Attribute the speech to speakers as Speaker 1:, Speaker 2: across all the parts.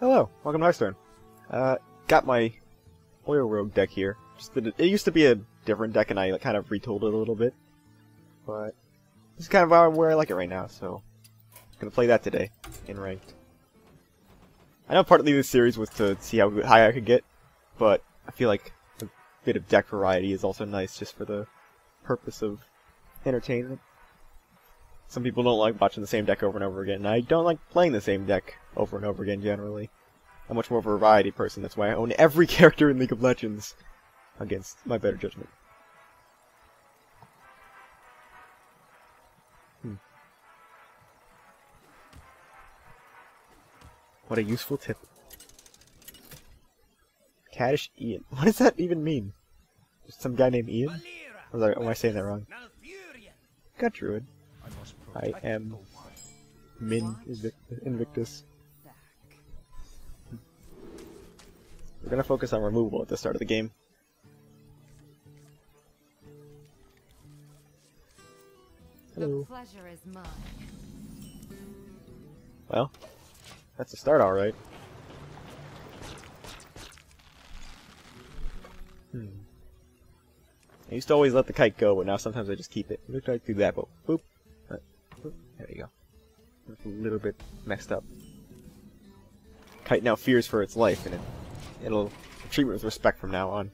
Speaker 1: Hello, welcome to Hearthstone. Got my Oil Rogue deck here. It used to be a different deck and I kind of retooled it a little bit. But this is kind of where I like it right now, so I'm gonna play that today in ranked. I know partly this series was to see how high I could get, but I feel like a bit of deck variety is also nice just for the purpose of entertainment. Some people don't like watching the same deck over and over again, and I don't like playing the same deck over and over again generally. I'm much more of a variety person, that's why I own every character in League of Legends against my better judgment. What a useful tip. Caddish Ian. What does that even mean? Just some guy named Ian? Or am I saying that wrong? Got Druid. I am Min Invictus. We're gonna focus on removal at the start of the game. Hello.
Speaker 2: The pleasure is mine.
Speaker 1: Well, that's a start, alright. I used to always let the kite go, but now sometimes I just keep it. Look like I do that, but boop. Boop. There you go. It's a little bit messed up. Kite now fears for its life, and it'll treat me with respect from now on.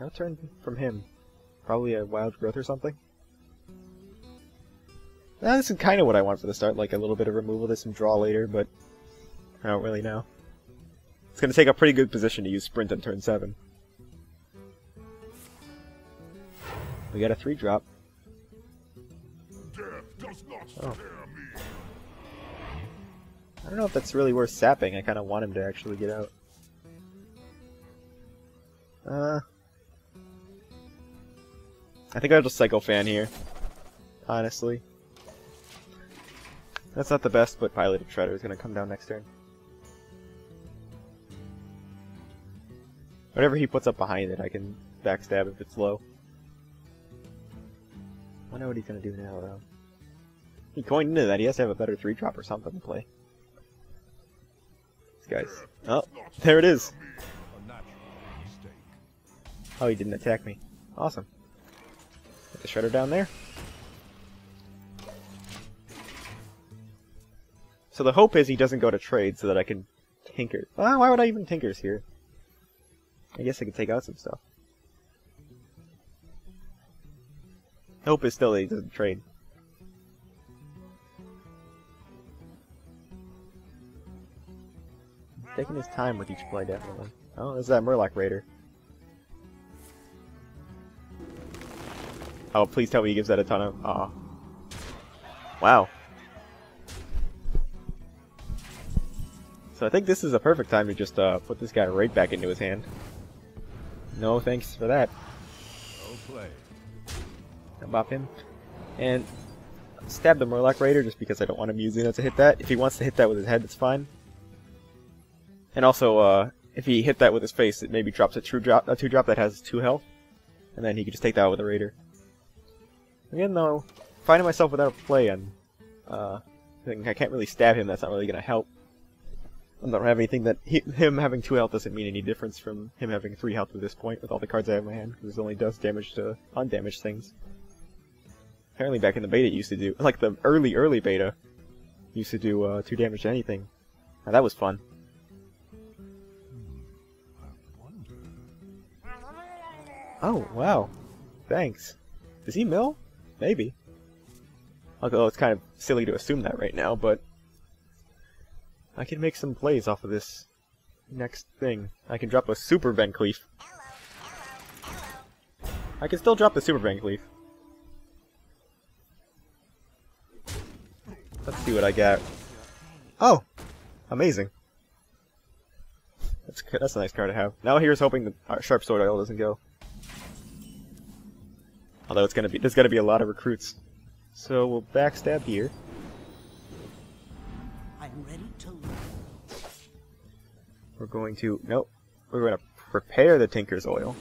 Speaker 1: I'll turn from him. Probably a wild growth or something. This is kind of what I want for the start, like a little bit of removal, there's some draw later, but I don't really know. It's going to take a pretty good position to use Sprint on turn 7. We got a 3-drop. Oh. I don't know if that's really worth sapping, I kind of want him to actually get out. I think I'll just Psycho Fan here, honestly. That's not the best, but Piloted Shredder is going to come down next turn. Whatever he puts up behind it, I can backstab if it's low. I wonder what he's going to do now, though. He coined into that, he has to have a better 3-drop or something to play. These guys. Oh, there it is! Oh, he didn't attack me. Awesome. Get the Shredder down there. So the hope is he doesn't go to trade so that I can tinker. Well, why would I even tinkers here? I guess I could take out some stuff. Hope is still that he doesn't trade. He's taking his time with each play, definitely. Oh, there's that Murloc Raider. Oh, please tell me he gives that a ton of... Aw. Wow. So I think this is a perfect time to just put this guy right back into his hand. No thanks for that. I'll bop him. And stab the Murloc Raider just because I don't want him using that to hit that. If he wants to hit that with his head, that's fine. And also, if he hit that with his face, it maybe drops a 2-drop that has 2 health. And then he can just take that out with a Raider. Again, though, finding myself without a play on... I can't really stab him, that's not really going to help. I don't have anything that... him having 2 health doesn't mean any difference from him having 3 health at this point with all the cards I have in my hand, because it only does damage to undamaged things. Apparently back in the beta it used to do... like the early beta, used to do 2 damage to anything. Now that was fun. Oh, wow. Thanks. Does he mill? Maybe. Although it's kind of silly to assume that right now, but... I can make some plays off of this next thing. I can drop a Super Van Cleef. I can still drop the Super Van Cleef. Let's see what I got. Oh! Amazing. That's a nice card to have. Now here's hoping the Sharp Sword Oil doesn't go. Although there's gonna be a lot of recruits. So we'll backstab here.
Speaker 3: I'm ready to learn.
Speaker 1: We're going to... nope. We're going to prepare the Tinker's Oil.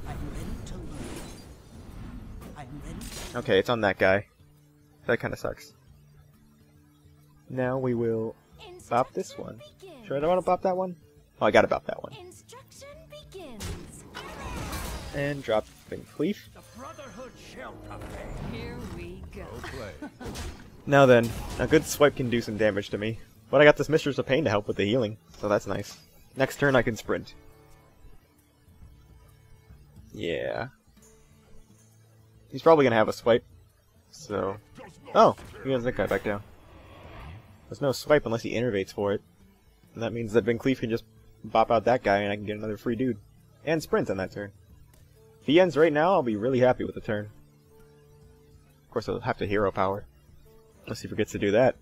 Speaker 3: I'm ready to learn. I'm ready.
Speaker 1: Okay, it's on that guy. That kind of sucks. Now we will bop this one. Should I want to bop that one? Oh, I gotta bop that one.
Speaker 2: Instruction begins.
Speaker 1: And drop Van Cleef.
Speaker 3: The Brotherhood shall prevail.
Speaker 2: Here we go.
Speaker 1: Now then, a good swipe can do some damage to me. But I got this Mistress of Pain to help with the healing, so that's nice. Next turn I can sprint. Yeah. He's probably gonna have a swipe. So... Oh! He has that guy back down. There's no swipe unless he innervates for it. And that means that Van Cleef can just bop out that guy and I can get another free dude. And sprint on that turn. If he ends right now, I'll be really happy with the turn. Of course, I'll have to hero power. Unless he forgets to do that.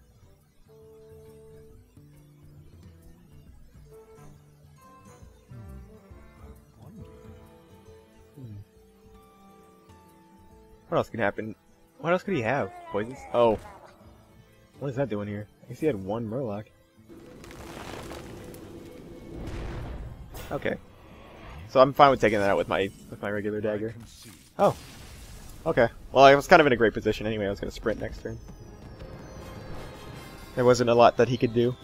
Speaker 1: What else could happen? What else could he have? Poisons? Oh. What is that doing here? I guess he had one Murloc. Okay. So I'm fine with taking that out with my regular dagger. Oh. Okay. Well, I was kind of in a great position anyway. I was going to sprint next turn. There wasn't a lot that he could do.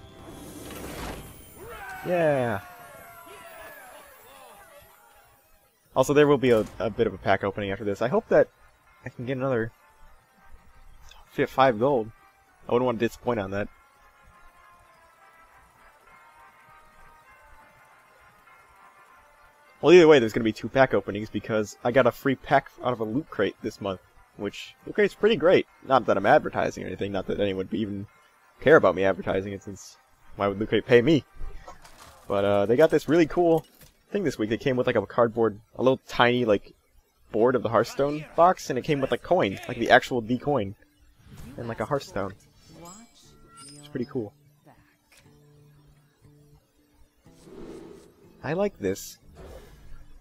Speaker 1: Yeah. Also, there will be a bit of a pack opening after this. I hope that I can get another 5 gold. I wouldn't want to disappoint on that. Well, either way, there's going to be 2 pack openings because I got a free pack out of a loot crate this month, which loot crate's pretty great. Not that I'm advertising or anything, not that anyone would even care about me advertising it, since why would loot crate pay me? But they got this really cool thing this week. They came with like a cardboard, a little tiny like board of the Hearthstone box, and it came with a coin, like the actual D coin, and like a Hearthstone. It's pretty cool. I like this.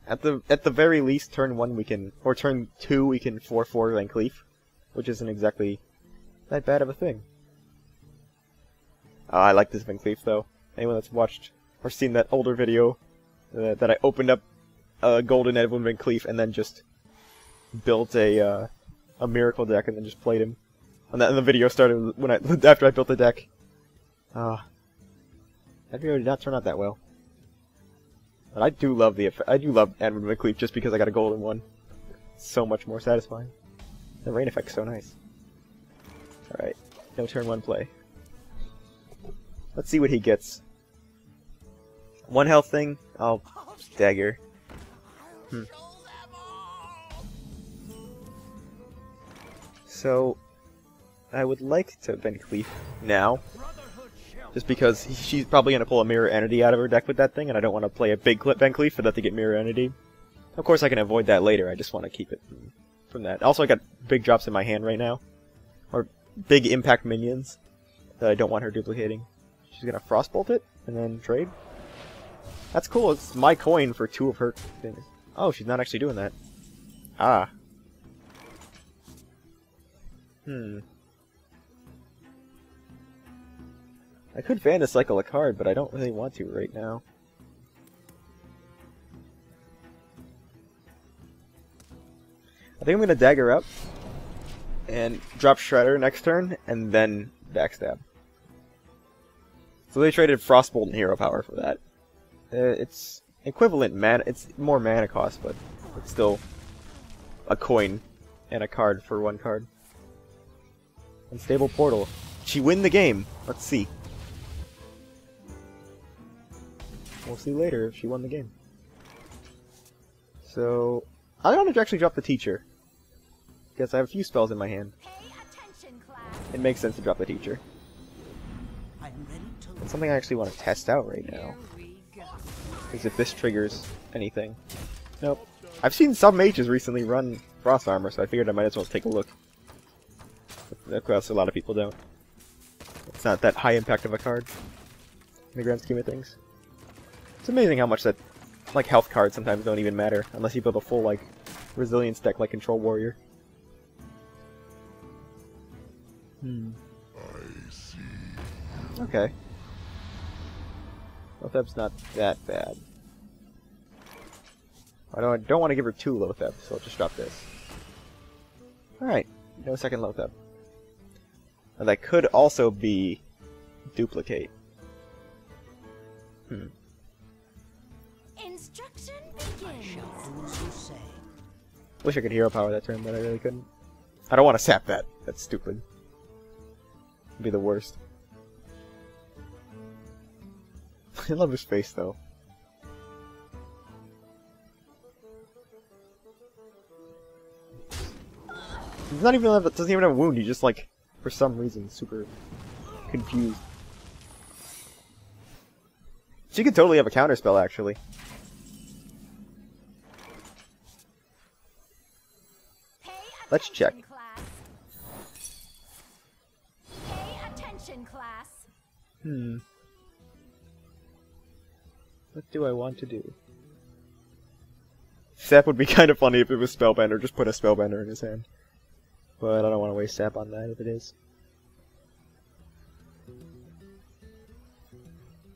Speaker 1: At the very least, turn 1 we can, or turn 2 we can 4/4 Van Cleef, which isn't exactly that bad of a thing. I like this Van Cleef though. Anyone that's watched or seen that older video that I opened up a Golden Edwin Van Cleef and then just built a miracle deck and then just played him. And the video started when after I built the deck. That video did not turn out that well. But I do love Edwin Van Cleef just because I got a golden one. It's so much more satisfying. The rain effect's so nice. Alright, no turn 1 play. Let's see what he gets. 1 health thing, I'll dagger. So, I would like to Van Cleef now. Just because she's probably going to pull a Mirror Entity out of her deck with that thing, and I don't want to play a big clip Van Cleef for that to get Mirror Entity. Of course I can avoid that later, I just want to keep it from that. Also I got big drops in my hand right now. Or big impact minions that I don't want her duplicating. She's going to Frostbolt it, and then trade. That's cool, it's my coin for 2 of her things. Oh, she's not actually doing that. Ah. I could Vanicycle a card, but I don't really want to right now. I think I'm going to dagger up and drop Shredder next turn, and then backstab. So they traded Frostbolt and Hero Power for that. It's equivalent mana, it's more mana cost, but it's still a coin and a card for 1 card. Unstable Portal. She win the game. Let's see. We'll see later if she won the game. So, I want to actually drop the Teacher. Because I have a few spells in my hand. It makes sense to drop the Teacher. It's something I actually want to test out right now. Because if this triggers anything. Nope. I've seen some mages recently run Frost Armor, so I figured I might as well take a look. Of course, a lot of people don't. It's not that high impact of a card in the grand scheme of things. It's amazing how much that, like, health cards sometimes don't even matter, unless you build a full, like, resilience deck like Control Warrior. I see. Okay. Lotheb's not that bad. I don't want to give her 2 Lotheb, so I'll just drop this. Alright, no second Lotheb. Now that could also be Duplicate.
Speaker 2: Instruction begins.
Speaker 1: Wish I could hero power that turn, but I really couldn't. I don't want to sap that. That's stupid. It'd be the worst. I love his face, though. He's not even doesn't even have a wound. He's just like, for some reason, super confused. She could totally have a counterspell, actually. Let's check.
Speaker 2: Pay attention, class.
Speaker 1: What do I want to do? Sap would be kind of funny if it was Spellbender. Just put a Spellbender in his hand. But I don't want to waste Sap on that if it is.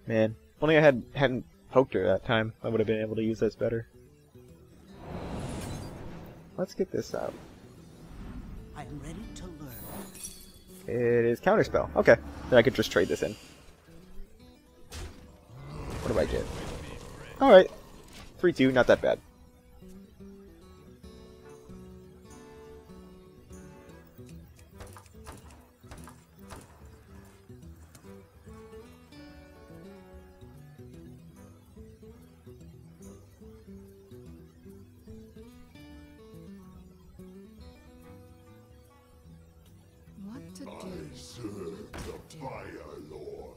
Speaker 1: Man, if only I hadn't poked her that time, I would have been able to use this better. Let's get this out.
Speaker 4: I'm ready to learn.
Speaker 1: It is Counterspell. Okay, then I could just trade this in. What do I get? Alright. 3-2, not that bad.
Speaker 2: What to do?
Speaker 3: Serve the Fire Lord.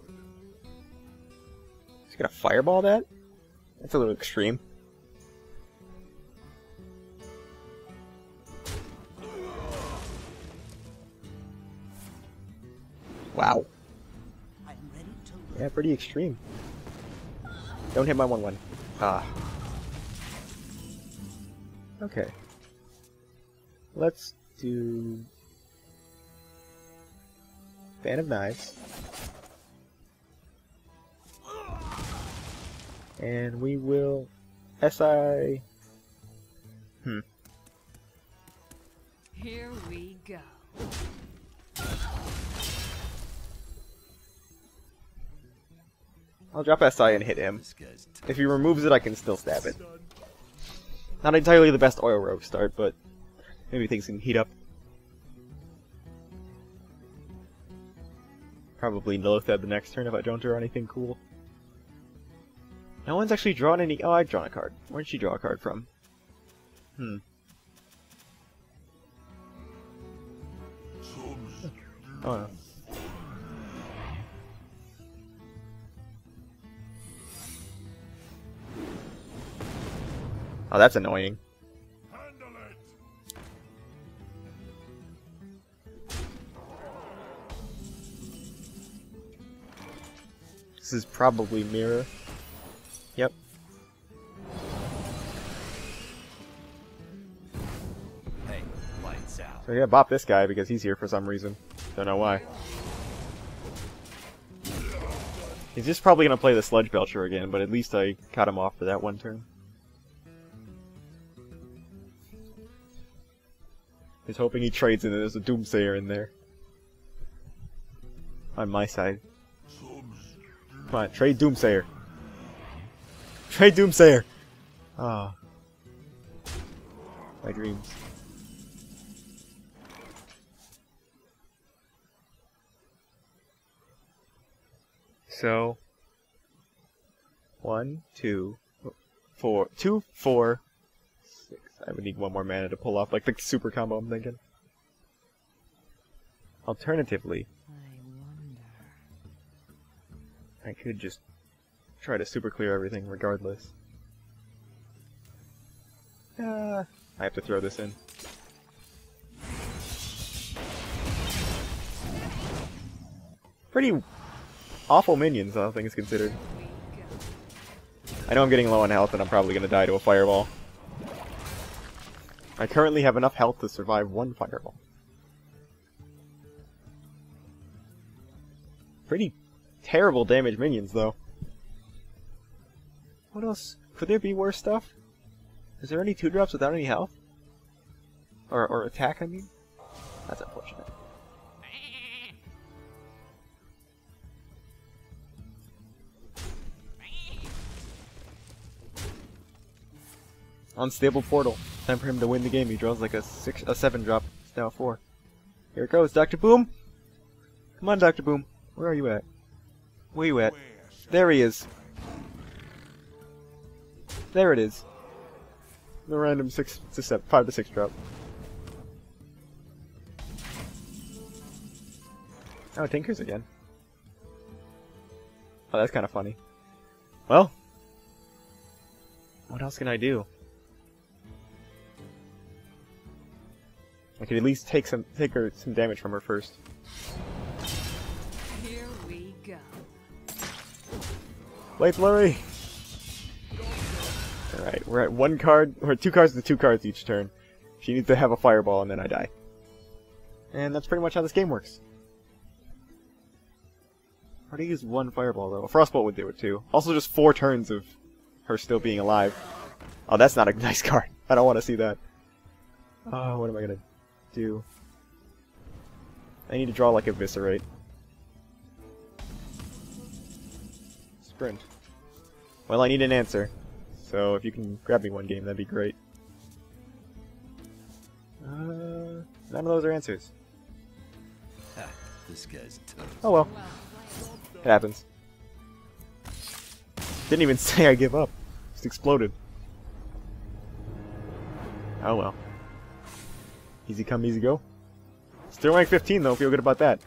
Speaker 1: He's gonna fireball that? That's a little extreme. Wow.
Speaker 4: I'm ready to learn.
Speaker 1: Yeah, pretty extreme. Don't hit my 1-1. Ah. Okay. Let's do Fan of Knives. And we will SI.
Speaker 2: Here we go.
Speaker 1: I'll drop SI and hit him. If he removes it, I can still stab it. Not entirely the best oil rogue start, but maybe things can heat up. Probably Nilitheb the next turn if I don't draw anything cool. No one's actually drawn any... Oh, I've drawn a card. Where'd she draw a card from? Oh no. Oh, that's annoying.
Speaker 3: Handle it.
Speaker 1: This is probably Mirror. Yep.
Speaker 3: Hey, lights out.
Speaker 1: So yeah, bop this guy because he's here for some reason. Don't know why. He's just probably gonna play the Sludge Belcher again, but at least I cut him off for that one turn. He's hoping he trades and there's a Doomsayer in there. On my side. Come on, trade Doomsayer. Trade Doomsayer! Ah. My dreams. So 1, 2, 4, 2, 4, 6. I would need one more mana to pull off like the super combo I'm thinking. Alternatively, I could just try to super clear everything regardless. I have to throw this in. Pretty awful minions, all things considered. I know I'm getting low on health and I'm probably going to die to a fireball. I currently have enough health to survive one fireball. Pretty terrible damage minions, though. What else? Could there be worse stuff? Is there any 2-drops without any health? Or attack, I mean? That's unfortunate. Unstable portal. Time for him to win the game. He draws like a 7 drop. It's now a 4. Here it goes, Dr. Boom! Come on, Dr. Boom. Where are you at? Where you at? There he is. There it is. The random 5 to 6 drop. Oh, Tinkers again. Oh, that's kind of funny. Well, what else can I do? I could at least take some damage from her first.
Speaker 2: Here we go.
Speaker 1: Blade Flurry! Alright, we're at 1 card, or 2 cards to 2 cards each turn. She needs to have a fireball and then I die. And that's pretty much how this game works. How do you use 1 fireball though? A Frostbolt would do it too. Also just 4 turns of her still being alive. Oh, that's not a nice card. I don't want to see that. Oh, what am I gonna do? I need to draw like Eviscerate. Sprint. Well, I need an answer. So if you can grab me 1 game, that'd be great. None of those are answers.
Speaker 3: Ha, this guy's toast.
Speaker 1: Oh well. It happens. Didn't even say I give up. Just exploded. Oh well. Easy come, easy go. Still rank 15 though, feel good about that.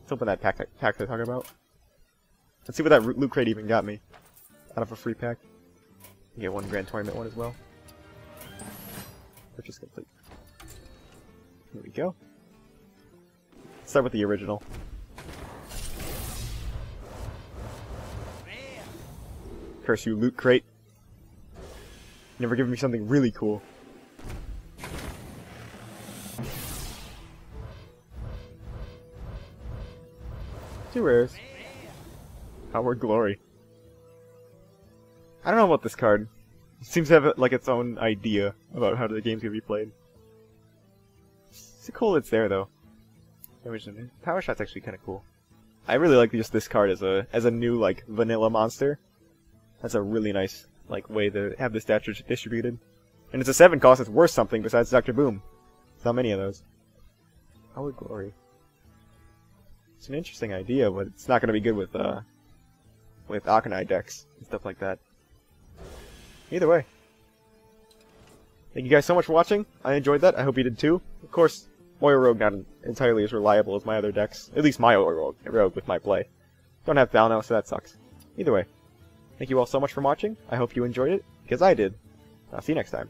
Speaker 1: Let's open that pack they're talking about. Let's see what that loot crate even got me. Out of a free pack. You get 1 Grand Tournament one as well. Purchase complete. Here we go. Let's start with the original. Curse you, loot crate. Never given me something really cool. Two rares. Outward Glory. I don't know about this card. It seems to have like its own idea about how the game's gonna be played. It's cool it's there though. Power Shot's actually kind of cool. I really like just this card as a new like vanilla monster. That's a really nice like way to have the stats distributed. And it's a 7 cost. It's worth something besides Dr. Boom. There's not many of those. Outward Glory. It's an interesting idea, but it's not going to be good with Akanai decks and stuff like that. Either way. Thank you guys so much for watching. I enjoyed that. I hope you did too. Of course, Moira Rogue not entirely as reliable as my other decks. At least my Rogue with my play. Don't have Thalno, so that sucks. Either way. Thank you all so much for watching. I hope you enjoyed it, because I did. I'll see you next time.